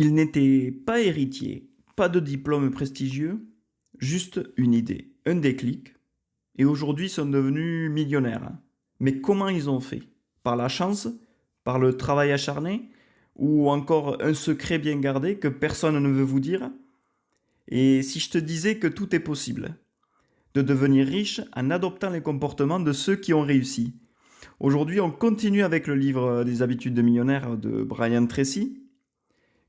Ils n'étaient pas héritiers, pas de diplôme prestigieux, juste une idée, un déclic, et aujourd'hui sont devenus millionnaires. Mais comment ils ont fait? Par la chance? Par le travail acharné? Ou encore un secret bien gardé que personne ne veut vous dire? Et si je te disais que tout est possible, de devenir riche en adoptant les comportements de ceux qui ont réussi? Aujourd'hui, on continue avec le livre des habitudes de millionnaire de Brian Tracy,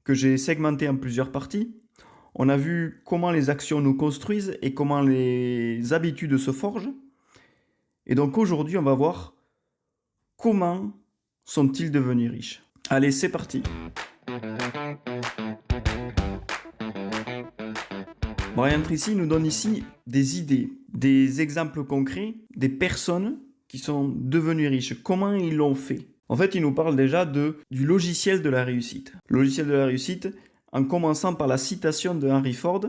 que j'ai segmenté en plusieurs parties. On a vu comment les actions nous construisent et comment les habitudes se forgent. Et donc aujourd'hui, on va voir comment sont-ils devenus riches. Allez, c'est parti. Brian Tracy nous donne ici des idées, des exemples concrets, des personnes qui sont devenues riches. Comment ils l'ont fait? En fait, il nous parle déjà du logiciel de la réussite. Le logiciel de la réussite, en commençant par la citation de Henry Ford,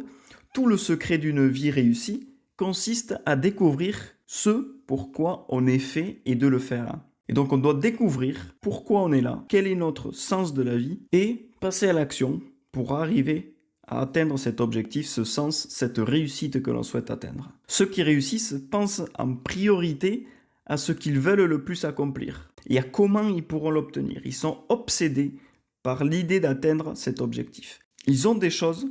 tout le secret d'une vie réussie consiste à découvrir ce pourquoi on est fait et de le faire. Et donc on doit découvrir pourquoi on est là, quel est notre sens de la vie et passer à l'action pour arriver à atteindre cet objectif, ce sens, cette réussite que l'on souhaite atteindre. Ceux qui réussissent pensent en priorité à ce qu'ils veulent le plus accomplir et à comment ils pourront l'obtenir. Ils sont obsédés par l'idée d'atteindre cet objectif. Ils ont des choses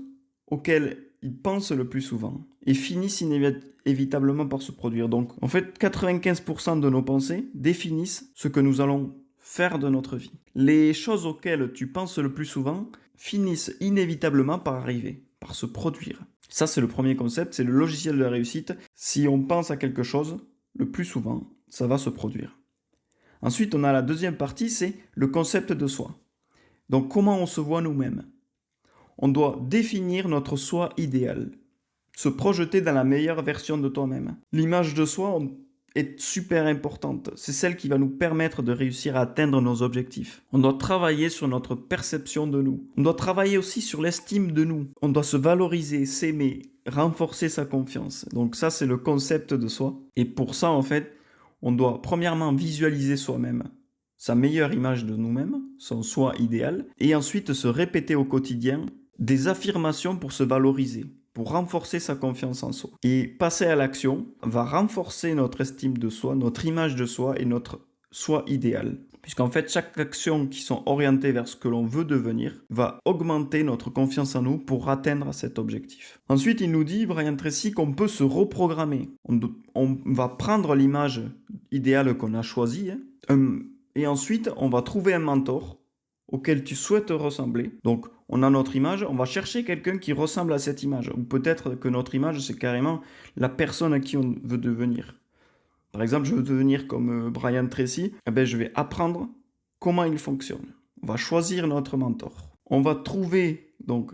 auxquelles ils pensent le plus souvent et finissent inévitablement par se produire. Donc, en fait, 95% de nos pensées définissent ce que nous allons faire de notre vie. Les choses auxquelles tu penses le plus souvent finissent inévitablement par arriver, par se produire. Ça, c'est le premier concept, c'est le logiciel de la réussite. Si on pense à quelque chose, le plus souvent, ça va se produire. Ensuite, on a la deuxième partie, c'est le concept de soi. Donc, comment on se voit nous-mêmes? On doit définir notre soi idéal, se projeter dans la meilleure version de toi-même. L'image de soi est super importante. C'est celle qui va nous permettre de réussir à atteindre nos objectifs. On doit travailler sur notre perception de nous. On doit travailler aussi sur l'estime de nous. On doit se valoriser, s'aimer, renforcer sa confiance. Donc ça, c'est le concept de soi. Et pour ça, en fait, on doit premièrement visualiser soi-même, sa meilleure image de nous-mêmes, son soi idéal, et ensuite se répéter au quotidien des affirmations pour se valoriser, pour renforcer sa confiance en soi. Et passer à l'action va renforcer notre estime de soi, notre image de soi et notre soi idéal. Puisqu'en fait, chaque action qui sont orientées vers ce que l'on veut devenir va augmenter notre confiance en nous pour atteindre cet objectif. Ensuite, il nous dit, Brian Tracy, qu'on peut se reprogrammer. On va prendre l'image idéale qu'on a choisie, et ensuite, on va trouver un mentor auquel tu souhaites ressembler. Donc, on a notre image, on va chercher quelqu'un qui ressemble à cette image. Ou peut-être que notre image, c'est carrément la personne à qui on veut devenir. Par exemple, je veux devenir comme Brian Tracy, je vais apprendre comment il fonctionne. On va choisir notre mentor. On va trouver donc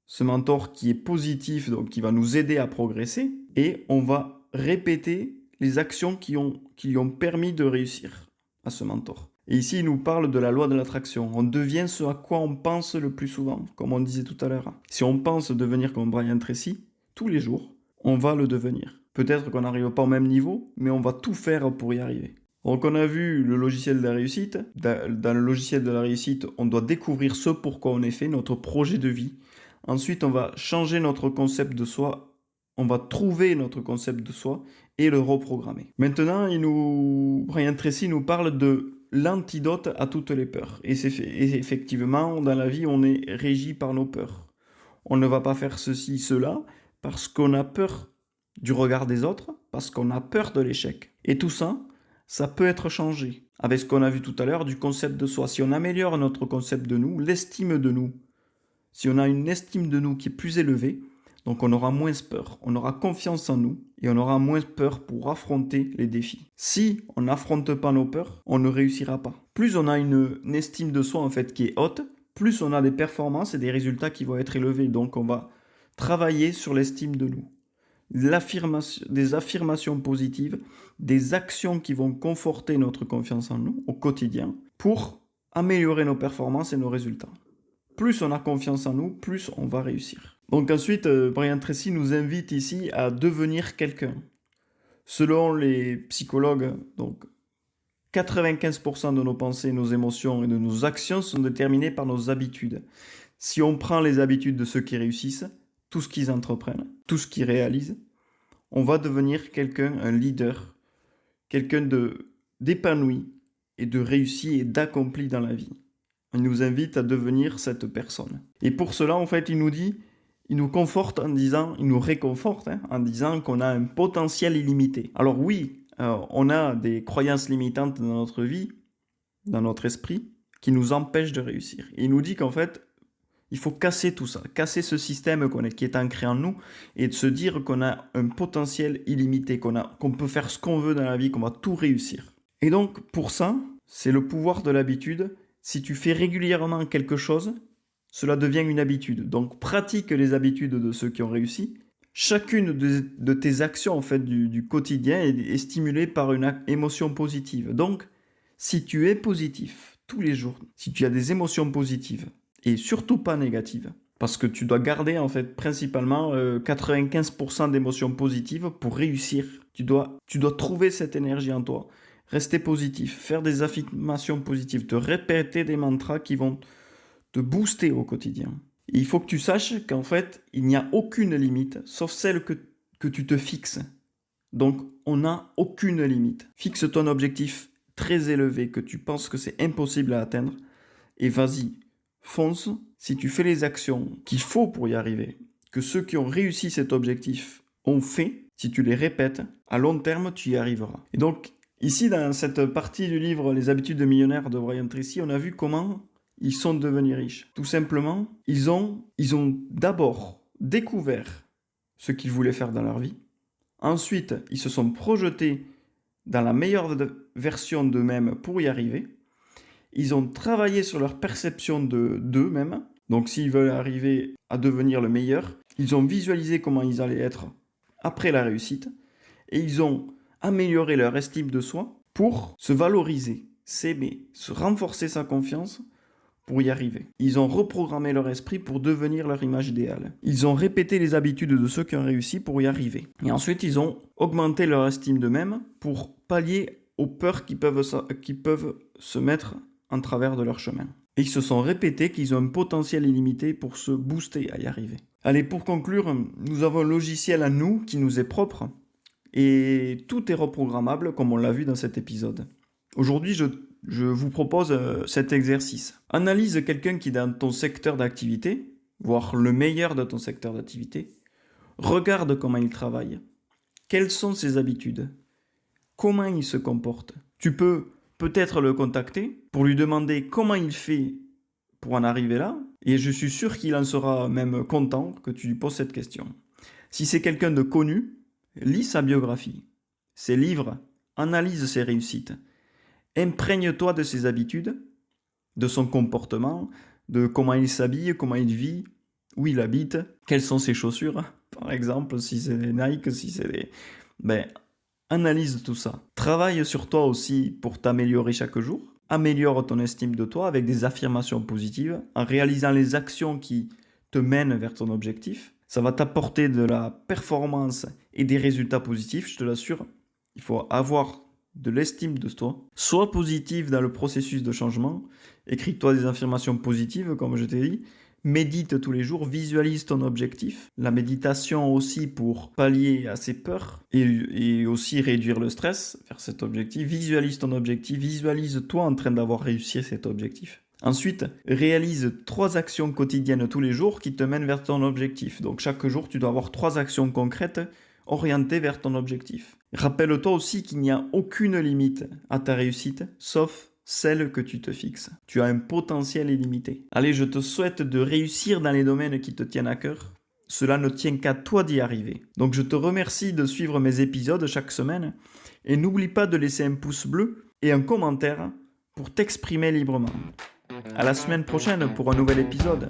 ce mentor qui est positif, donc qui va nous aider à progresser, et on va répéter les actions qui lui ont permis de réussir à ce mentor. Et ici, il nous parle de la loi de l'attraction. On devient ce à quoi on pense le plus souvent, comme on disait tout à l'heure. Si on pense devenir comme Brian Tracy, tous les jours, on va le devenir. Peut-être qu'on n'arrive pas au même niveau, mais on va tout faire pour y arriver. Donc on a vu le logiciel de la réussite. Dans le logiciel de la réussite, on doit découvrir ce pourquoi on est fait, notre projet de vie. Ensuite, on va changer notre concept de soi. On va trouver notre concept de soi et le reprogrammer. Maintenant, Brian Tracy nous parle de l'antidote à toutes les peurs. Et effectivement, dans la vie, on est régi par nos peurs. On ne va pas faire ceci, cela, parce qu'on a peur du regard des autres, parce qu'on a peur de l'échec. Et tout ça, ça peut être changé. Avec ce qu'on a vu tout à l'heure du concept de soi. Si on améliore notre concept de nous, l'estime de nous, si on a une estime de nous qui est plus élevée, donc on aura moins peur, on aura confiance en nous et on aura moins peur pour affronter les défis. Si on n'affronte pas nos peurs, on ne réussira pas. Plus on a une estime de soi en fait qui est haute, plus on a des performances et des résultats qui vont être élevés. Donc on va travailler sur l'estime de nous. Des affirmations positives, des actions qui vont conforter notre confiance en nous au quotidien pour améliorer nos performances et nos résultats. Plus on a confiance en nous, plus on va réussir. Donc ensuite, Brian Tracy nous invite ici à devenir quelqu'un. Selon les psychologues, donc 95% de nos pensées, nos émotions et de nos actions sont déterminées par nos habitudes. Si on prend les habitudes de ceux qui réussissent, tout ce qu'ils entreprennent, tout ce qu'ils réalisent, on va devenir un leader, quelqu'un d'épanoui et de réussi et d'accompli dans la vie. Il nous invite à devenir cette personne. Et pour cela, en fait, il nous conforte en disant, il nous réconforte en disant qu'on a un potentiel illimité. Alors oui, on a des croyances limitantes dans notre vie, dans notre esprit, qui nous empêchent de réussir. Et il nous dit qu'en fait, il faut casser tout ça, casser ce système qui est ancré en nous et de se dire qu'on a un potentiel illimité, qu'on peut faire ce qu'on veut dans la vie, qu'on va tout réussir. Et donc, pour ça, c'est le pouvoir de l'habitude. Si tu fais régulièrement quelque chose, cela devient une habitude. Donc, pratique les habitudes de ceux qui ont réussi. Chacune de tes actions en fait, du quotidien est stimulée par une émotion positive. Donc, si tu es positif tous les jours, si tu as des émotions positives, et surtout pas négatives, parce que tu dois garder en fait principalement 95% d'émotions positives pour réussir. Tu dois trouver cette énergie en toi, rester positif, faire des affirmations positives, te répéter des mantras qui vont te booster au quotidien. Et il faut que tu saches qu'en fait, il n'y a aucune limite, sauf celle que tu te fixes. Donc, on n'a aucune limite. Fixe ton objectif très élevé que tu penses que c'est impossible à atteindre et vas-y. Fonce, si tu fais les actions qu'il faut pour y arriver, que ceux qui ont réussi cet objectif ont fait, si tu les répètes, à long terme, tu y arriveras. Et donc, ici, dans cette partie du livre Les habitudes de millionnaire de Brian Tracy, on a vu comment ils sont devenus riches. Tout simplement, ils ont d'abord découvert ce qu'ils voulaient faire dans leur vie. Ensuite, ils se sont projetés dans la meilleure version d'eux-mêmes pour y arriver. Ils ont travaillé sur leur perception d'eux-mêmes. Donc s'ils veulent arriver à devenir le meilleur, ils ont visualisé comment ils allaient être après la réussite. Et ils ont amélioré leur estime de soi pour se valoriser, s'aimer, se renforcer sa confiance pour y arriver. Ils ont reprogrammé leur esprit pour devenir leur image idéale. Ils ont répété les habitudes de ceux qui ont réussi pour y arriver. Et ensuite, ils ont augmenté leur estime d'eux-mêmes pour pallier aux peurs qui peuvent se mettre en travers de leur chemin. Et ils se sont répétés qu'ils ont un potentiel illimité pour se booster à y arriver. Allez, pour conclure, nous avons un logiciel à nous qui nous est propre et tout est reprogrammable comme on l'a vu dans cet épisode. Aujourd'hui, je vous propose cet exercice. Analyse quelqu'un qui est dans ton secteur d'activité, voire le meilleur de ton secteur d'activité. Regarde comment il travaille. Quelles sont ses habitudes? Comment il se comporte? Tu peux peut-être le contacter pour lui demander comment il fait pour en arriver là, et je suis sûr qu'il en sera même content que tu lui poses cette question. Si c'est quelqu'un de connu, lis sa biographie, ses livres, analyse ses réussites, imprègne-toi de ses habitudes, de son comportement, de comment il s'habille, comment il vit, où il habite, quelles sont ses chaussures, par exemple, si c'est des Nike, si c'est des... Analyse tout ça. Travaille sur toi aussi pour t'améliorer chaque jour. Améliore ton estime de toi avec des affirmations positives, en réalisant les actions qui te mènent vers ton objectif. Ça va t'apporter de la performance et des résultats positifs, je te l'assure. Il faut avoir de l'estime de toi. Sois positif dans le processus de changement. Écris-toi des affirmations positives, comme je t'ai dit. Médite tous les jours, visualise ton objectif. La méditation aussi pour pallier à ses peurs et aussi réduire le stress vers cet objectif. Visualise ton objectif, visualise-toi en train d'avoir réussi cet objectif. Ensuite, réalise 3 actions quotidiennes tous les jours qui te mènent vers ton objectif. Donc chaque jour, tu dois avoir 3 actions concrètes orientées vers ton objectif. Rappelle-toi aussi qu'il n'y a aucune limite à ta réussite, sauf celle que tu te fixes. Tu as un potentiel illimité. Allez, je te souhaite de réussir dans les domaines qui te tiennent à cœur. Cela ne tient qu'à toi d'y arriver. Donc je te remercie de suivre mes épisodes chaque semaine et n'oublie pas de laisser un pouce bleu et un commentaire pour t'exprimer librement. À la semaine prochaine pour un nouvel épisode.